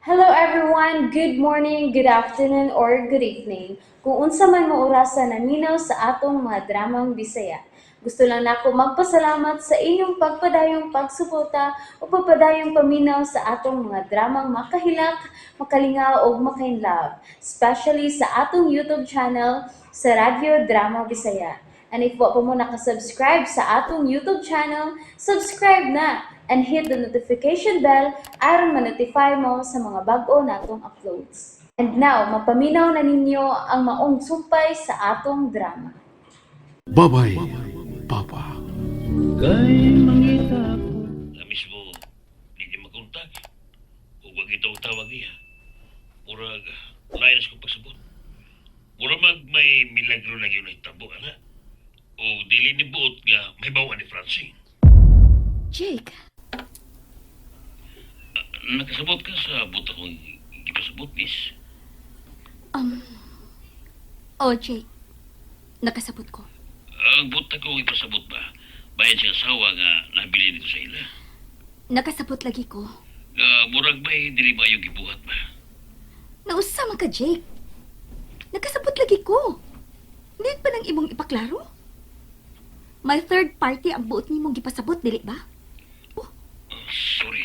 Hello everyone, good morning, good afternoon, or good evening. Kung unsa man mo orasan naminaw sa atong mga dramang Bisaya. Gusto lang nako magpasalamat sa inyong pagpadayong pagsuporta o pagpadayong paminaw sa atong mga dramang makahilak, makalingaw o makainlove, especially sa atong YouTube channel sa Radyo Drama Bisaya. And if wa pa mo nakasubscribe sa atong YouTube channel, subscribe na and hit the notification bell aron ma-notify mo sa mga bag-o natong uploads. And now, mapaminaw na ninyo ang maong sumpay sa atong drama. Babay, Papa. Kay mangita ko. Na mismo, hindi makontak. O wag itaw tawag niya. Murag, layas ko pagsabot. Murag may milagro na yun ay tabo, ana. O dili ni buot nga may bawa ni Francine. Jake, Nakasabot ka sa buta kong ipasabot, miss. Jake, nakasabot ko. Ang buta kong ipasabot ba, bayan siya asawa nga nabili dito sa ila. Nakasabot lagi ko. Murag may dili ba yung gibuhat ba? Nausama ka, Jake. Nakasabot lagi ko. Hindi pa nang imong ipaklaro? May third party ang buot ni mong gipasabot, dili ba? Sorry.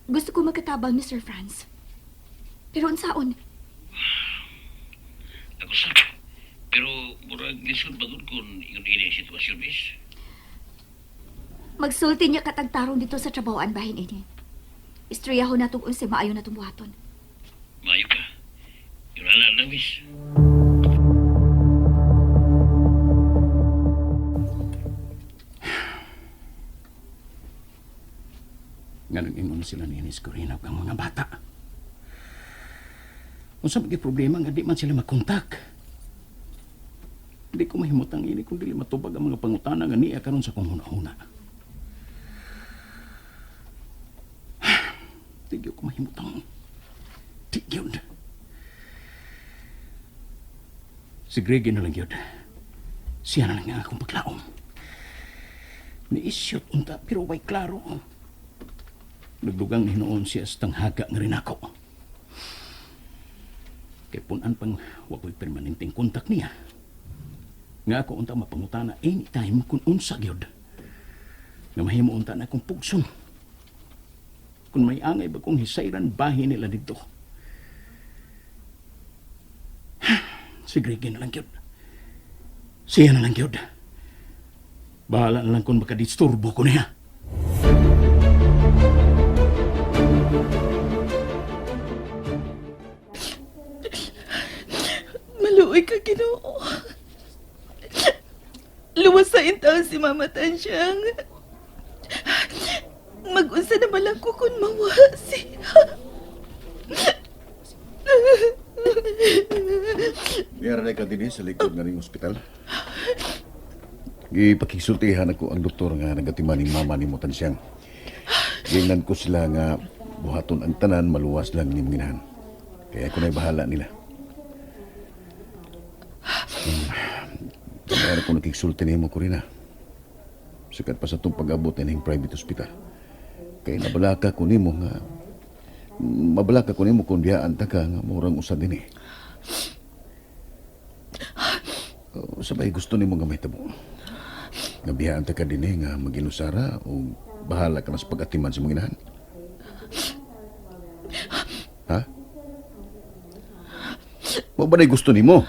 Gusto ko magkatabang ni Sir Franz. Pero unsaon? Ako sa. Pero murag lisod bagod kung yun ini ang sitwasyon, miss. Magsulti niya katagtarong dito sa trabahoan bahin ini. Istriyaho na itong unsi maayo na itong buhaton. Mayo ka. Yun na, miss. Ganun ingon sila ni Inis Corina kang mga bata. Kung sa mga problema nga di man sila makontak. Hindi ko mahimutang ini kung dili matubag ang mga pangutana nga niya karon sa kong huna-huna. Tigyo ko mahimutang. Tigyo. Si Greggy na lang yun. Siya na lang nga akong paglaom. Niisyot unta pero way klaro. Nagdugang hinoon siya sa tanghaga nga rin ako. Kaya punan pang wako'y permanenteng kontak niya. Nga ako unta mapangutana anytime kung unsa gyud. Nga mahimo unta na akong pugson. Kung may angay ba kong hisayran bahin nila dito. Si Greggy na lang gyud. Siya na lang gyud. Bahala na lang kung makadisturbo ko niya. Maluoy ka, Ginoo. Luwasain taon si Mama Tansyang. Mag-unsa na malang ko kung mawasi. Niyara ka din sa likod nga ning ospital. Gipakisultihan ako ang doktor nga nagatiman ni mama ni Motansiyang. Gingnan ko sila nga buhaton ang tanan maluwas lang ni Minahan. Kaya ako na'y bahala nila. Kaya ako nakiksulti ni mo, Corina. Sikat pa sa itong pag-abot na ng private hospital. Kaya nabalaka ko ni mo nga mabalaka ko ni mo kung diyaan ta ka nga murang usad din eh. Sabay gusto ni mo nga may tabo. Nga biyaan ta ka din eh nga mag-inusara o bahala ka na sa pag-atiman sa mga inahan. Ha? Mo ba na gusto ni mo?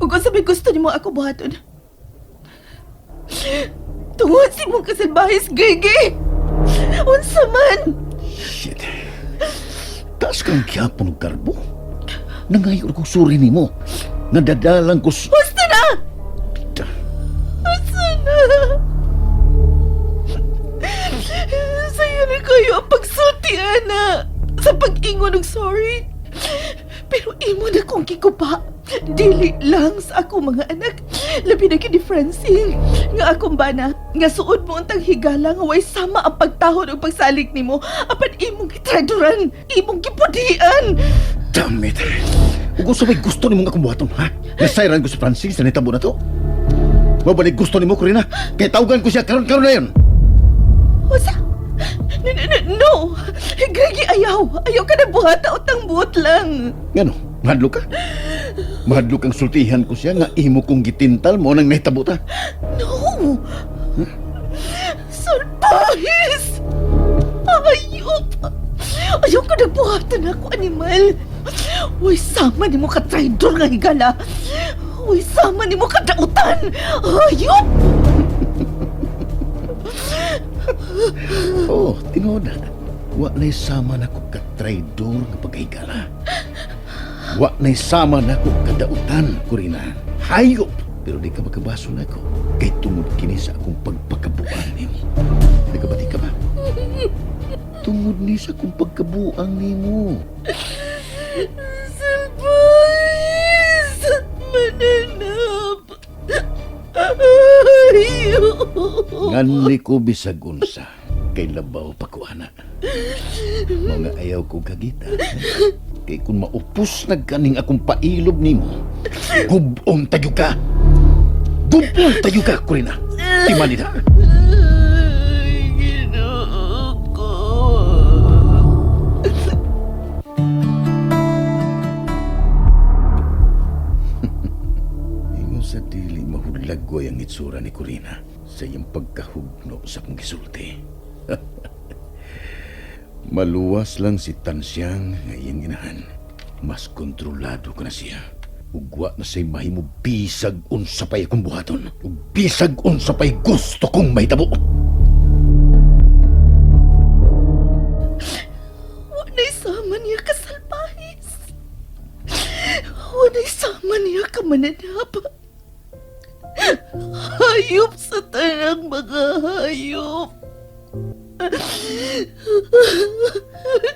Ug unsa may gusto nimo ako buhaton? Tungod si mong kasalbahis, Gigi! Unsa man! Shit. Taas kang kiyapon ng karbo. Nangayon ko suri ni mo. Nadadalang ko... Basta na! Basta na! Sa'yo na kayo ang pagsulti, Ana! Sa pag-ingon ng sorry. Pero imo na kong kikupa. Dili lang sa ako mga anak. Labi na ni Francine. Nga akong bana. Nga suod mo untang higala nga way sama ang pagtahod o pagsalig nimo. Apan imong gitraduran. Imong gipudian. Damn it. Kung gusto ni mo nga kumuhaton, ha? Nasayran ko si Francis sa nitabo na to. Mabalik gusto ni mo, Corina. Kaya tawagan ko siya karon na yun. Usa? Lagi ayaw. Ayaw ka na buhata utang buot lang. Ngano, mahadlo ka? Mahadlo kang sultihan ko siya nga imo kong gitintal mo nang nahitabo ta. No! Salpahis! Ayop! Ayaw ka na buhatan ako, animal. Uy, sama ni mo ka traidor nga higala. Uy, sama ni mo ka dautan. Ayop! Oh, tinuod na. Wa na'y sama na ko ka-traidor nga pagkahigala. Wa na'y sama na ko kadautan, Corina. Hayop! Pero di ka makabaso na ko. Kay tungod kini sa akong pagpakabuan nimo. Nagabati ka ba? Tungod ni sa akong pagkabuang nimo. Salpahis! Mananap! Ayop! Nganli ko bisag unsa. Kay labaw pa ko, ana. Mga ayaw ko kagita. Kay kung maupos na ganing akong pailob nimo, gubong tayo ka. Gubong tayo ka, Corina. Timali na. Ay, Ginoo ko. Ingon sa dili mahulagway ang itsura ni Corina sa iyang pagkahugno sa kong gisulti. Maluwas lang si Tansyang nga iyang inahan. Mas kontrolado ko na siya. Ugwa na sa'y mahimo bisag unsa pa'y akong buhaton. Ug bisag unsa pa'y gusto kong mahitabo. Wanay sama niya ka salpahis. Wanay sama niya ka mananap. Hayop sa tanang mga hayop.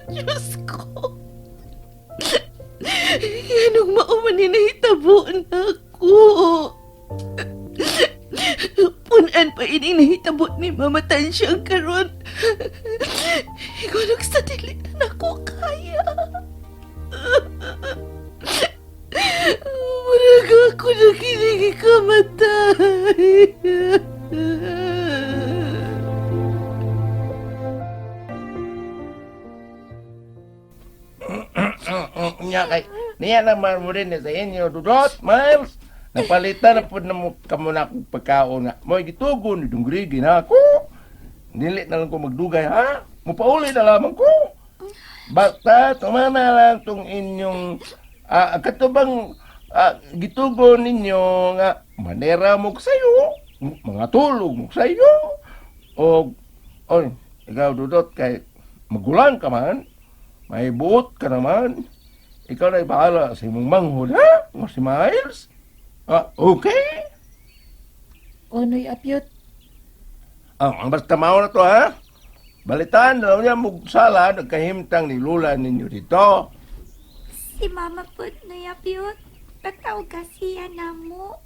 Diyos ko. Yanong mauman hinahitabo na ako. Punan pa ini nahitabo ni Mama Tansyang karon. Ikaw sa dili na ako kaya. Murag ako na kinigikamatay. Niya naman mo rin sa inyo, Dudot, Miles. Napalitan na po na mo kamo na akong pagkaon nga. Mo'y gitugon, idungrigi na ako. Dili na lang ko magdugay, ha? Mupauli na lamang ko. Basta, tumana lang tong inyong katubang gitugon ninyo nga manera mo sa'yo, mga tulog mo sa'yo. O, oy, ikaw, Dudot, kay magulang ka man, may buot ka naman. Ikaw na ibahala sa imong manghod, ha? O si Miles? Okay? Onoy apyot. Ang basta mao na to, ha? Balitaan na niya mugsala, nagkahimtang ni Lula ninyo dito. Si Mama po na yapyot. Pagtawag kasi yan na mo.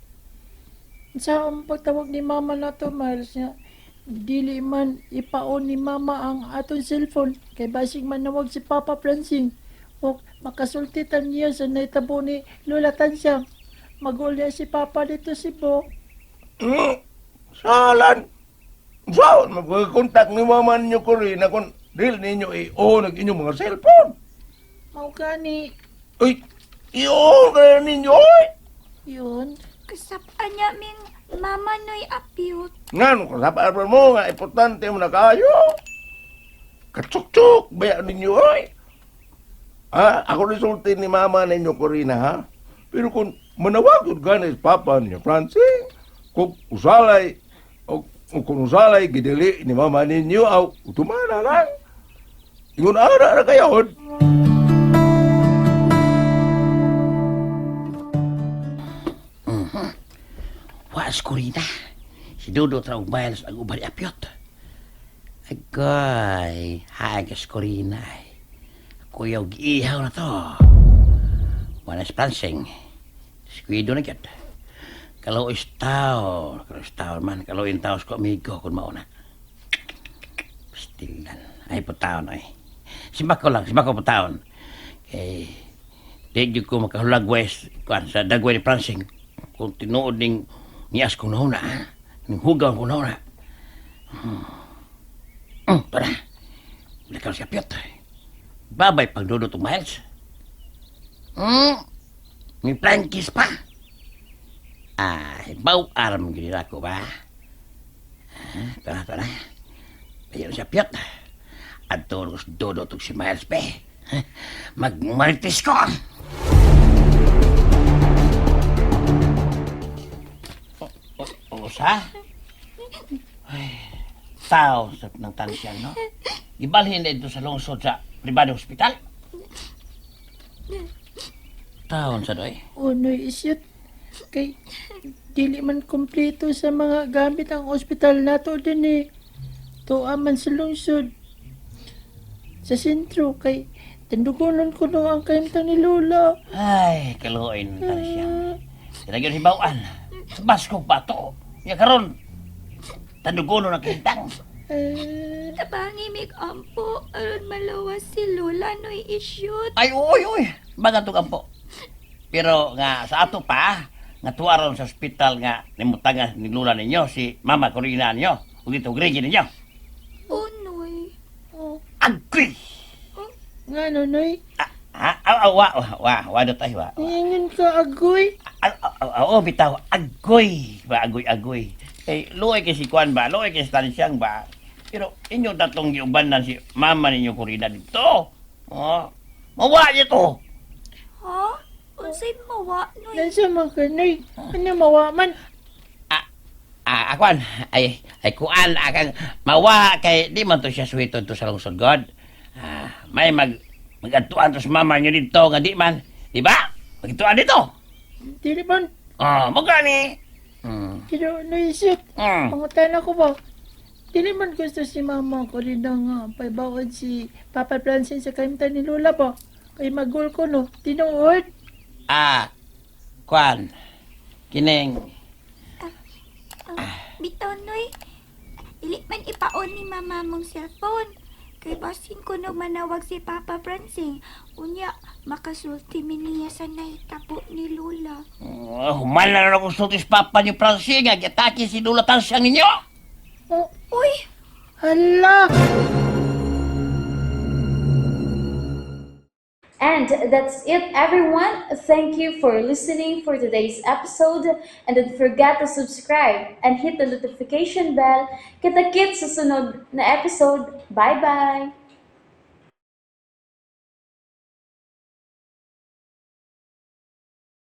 Sa pagtawag ni Mama na to, Miles, nga, dili man ipaon ni Mama ang aton cellphone kay basig man nawag si Papa Francine o makasultitan niya sa naitabo ni Lola Tansyang. Magulya si Papa dito si Bo. Salan. Saan? Magkontak ni mama ninyo ko rin na kung dil ninyo i-on ang inyong mga cellphone. Mau gani. Uy, i-on ka ninyo, oy! Yun. Kasapan niya ming Mama no'y apyot. Nga, kasapaan mo nga, importante mo na kayo. Katsuk-tsuk, bayan ninyo, oy! Ako resulti ni mama ninyo ko rin, ha? Pero kung manawagod ka na papa niyo, Francine, kung usalay, o kung usalay, gidili ni mama ninyo, utumana lang. Ingon ara na kayo. Was Corina. Si Dudot raw Miles ang ubali apyot. Agoy, hagas Corina. Kuyaw giihaw na to. Wanas pransing. Squiddo na gyud. Kalau istaw man. Kalau intaos ko amigo kung mauna. Stilan. Ay putaon ay. Simbako putaon. Eh, di ko makahulag west sa dagway ni pransing. Kung tinuod ning nias ko nauna. Ning hugaw ko nauna. Para. Lakaw siya piyot. babay pagdudot og Miles. May flying kiss pa. Baw arm gini ako ba? Tara. Ayan siya piyat. At tulog dudot og si Miles pe. Magmaritis ko. Usa? Ay, tao sa ng tansyan, no? Ibalhin na ito sa lungsod sa pribado hospital. Taon sa doy. Unoy isyot. Kay dili man kompleto sa mga gamit ang ospital nato din eh. Tuwa man sa lungsod. Sa sentro kay tandugonon ko no ang kaimtang ni Lola. Ay, kaluoy ng tansyan. Tinagyan si Bawaan. Sa Basko pa to. Ya karon. Tandugono na kintang. Tabangi mig ampo aron malawas si Lola noy isyut. Ay, uy. Baga to kampo. Pero nga sa ato pa, nga tuwaron sa ospital nga nimutanga ni Lula ninyo, si Mama Corina ninyo, ug ito Gregi ninyo. Unoy. Agri! Nga no, Noy? Wa do tayo wa. Iyan ka agoy. Oo, bitaw, agoy. Agoy. Eh, luoy kay si Kwan ba, luoy kay si Tansyang ba. Pero inyo datong giuban na si Mama ninyo Corina dito. Mawa niyo to. Ha? Unsay mawa noy? Nasa man ka, Noy? Ano mawaman? Akwan, ay kuan akan mawa kay di man to siya suwiton to sa lungsod God. May magadtuan to sa mama niyo dito nga di man, di ba? Magituan dito. Dili man. Mo gani. Pero naisip, pangutan ako ba? Dili man gusto si mama ko rin nga paibawad si Papa Francine sa kaimtan ni Lola ba? Kay magul ko no, tinuod. Kwan, kining, Bitaw noy. Dili man ipaon ni mama mong cellphone. Kay basin ko no manawag si Papa Francine. Unya, makasulti mi niya sa naitabo ni Lola. human na ako sultis papa ni Francine nga gitaki si Lula Tansyang ninyo. Uy! Hala! And that's it, everyone. Thank you for listening for today's episode. And don't forget to subscribe and hit the notification bell. Kita-kits sa sunod na episode. Bye-bye!